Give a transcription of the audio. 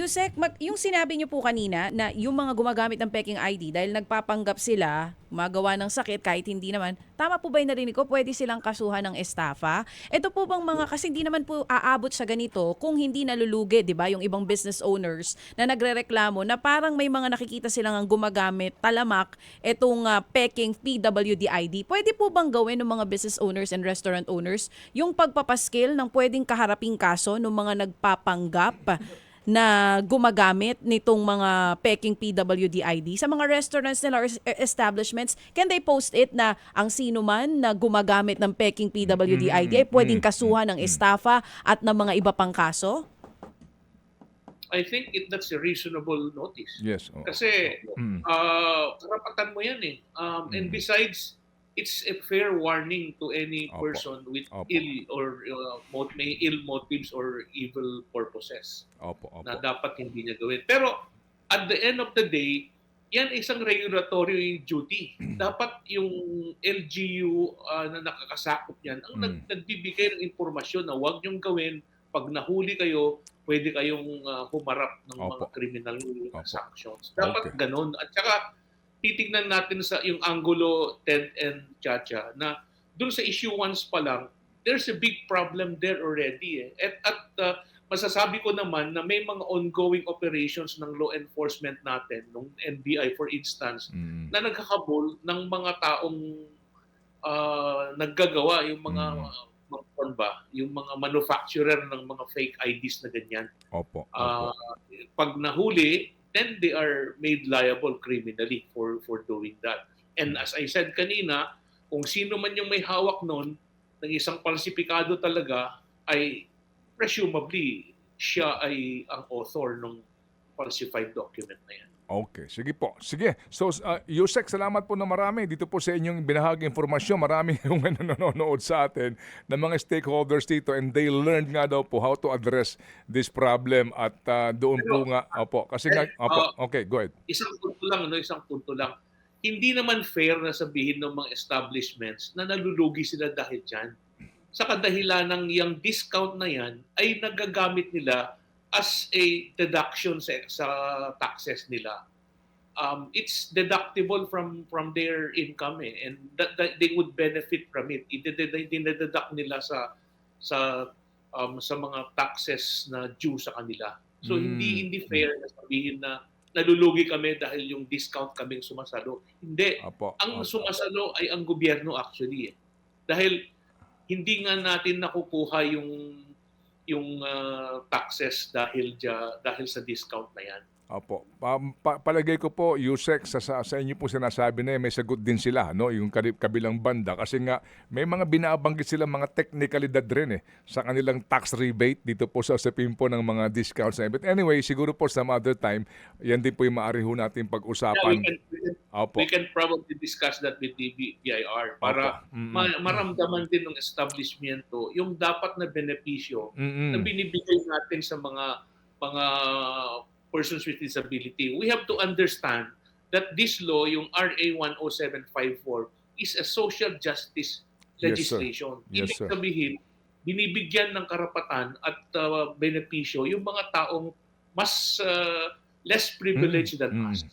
Yusek, yung sinabi niyo po kanina na yung mga gumagamit ng peking ID dahil nagpapanggap sila, gumagawa ng sakit kahit hindi naman, tama po ba yung narinig ko, pwede silang kasuhan ng estafa? Ito po bang mga, kasi hindi naman po aabot sa ganito kung hindi nalulugi, di ba, yung ibang business owners na nagrereklamo na parang may mga nakikita silang ang gumagamit, talamak, itong peking PWD ID. Pwede po bang gawin ng mga business owners and restaurant owners yung pagpapaskil ng pwedeng kaharaping kaso ng mga nagpapanggap na gumagamit nitong mga peking PWD ID sa mga restaurants nila or establishments? Can they post it na ang sino man na gumagamit ng peking PWD ID ay pwedeng kasuhan ng estafa at ng mga iba pang kaso? I think that's a reasonable notice. Yes. Oo. Kasi Mm. karapatan mo yan eh. And Mm. besides, it's a fair warning to any Opo. person with Opo. ill or may ill motives or evil purposes Opo. na Opo. dapat hindi niya gawin. Pero at the end of the day, yan isang regulatory duty. Dapat yung LGU na nakakasakop yan ang nagbibigay ng impormasyon na huwag niyong gawin. Pag nahuli kayo, pwede kayong humarap ng mga Opo. criminal Opo. sanctions. Dapat Okay. ganun. At saka, titignan natin sa yung Angulo, Ted and Chacha na dun sa issue once pa lang, there's a big problem there already. At masasabi ko naman na may mga ongoing operations ng law enforcement natin, ng NBI for instance, Mm. na nagkakabol ng mga taong naggagawa, yung mga yung mga manufacturer ng mga fake IDs na ganyan. Opo. Opo. Pag nahuli, then they are made liable criminally for doing that. And as I said kanina, kung sino man yung may hawak nun, ng isang falsipikado talaga, ay presumably siya ay ang author ng falsified document na yan. Okay, sige po. Sige. So, Yusek, salamat po na marami dito po sa inyong binahagi informasyon. Marami yung nanonood sa atin ng mga stakeholders dito and they learned nga daw po how to address this problem at doon po nga, opo. Kasi nga, opo, okay, go ahead. Isang punto lang. Hindi naman fair na sabihin ng mga establishments na nalulugi sila dahil dyan. Sa kadahilan ng yung discount na yan ay nagagamit nila as a deduction sa taxes nila. It's deductible from their income and that they would benefit from it. Dinededuct nila sa mga taxes na due sa kanila. So hindi fair na sabihin na nalulugi kami dahil yung discount kaming sumasalo. Hindi. Opo. Ang sumasalo ay ang gobyerno actually. Dahil hindi nga natin nakukuha yung taxes dahil sa discount na yan. Opo. Palagay ko po, Yusek, sa inyo po sinasabi na may sagot din sila, no? Yung kabilang banda. Kasi nga, may mga binabanggit sila mga technicalidad rin sa kanilang tax rebate dito po sa usapin po ng mga discounts. But anyway, siguro po some other time, yan din po yung maaari ho natin pag-usapan. We can probably discuss that with the BIR para maramdaman din ng establishmento yung dapat na benepisyo na binibigay natin sa mga persons with disability. We have to understand that this law, yung RA 10754, is a social justice legislation. Yes, Ibig sabihin, binibigyan ng karapatan at benepisyo yung mga taong mas less privileged than us.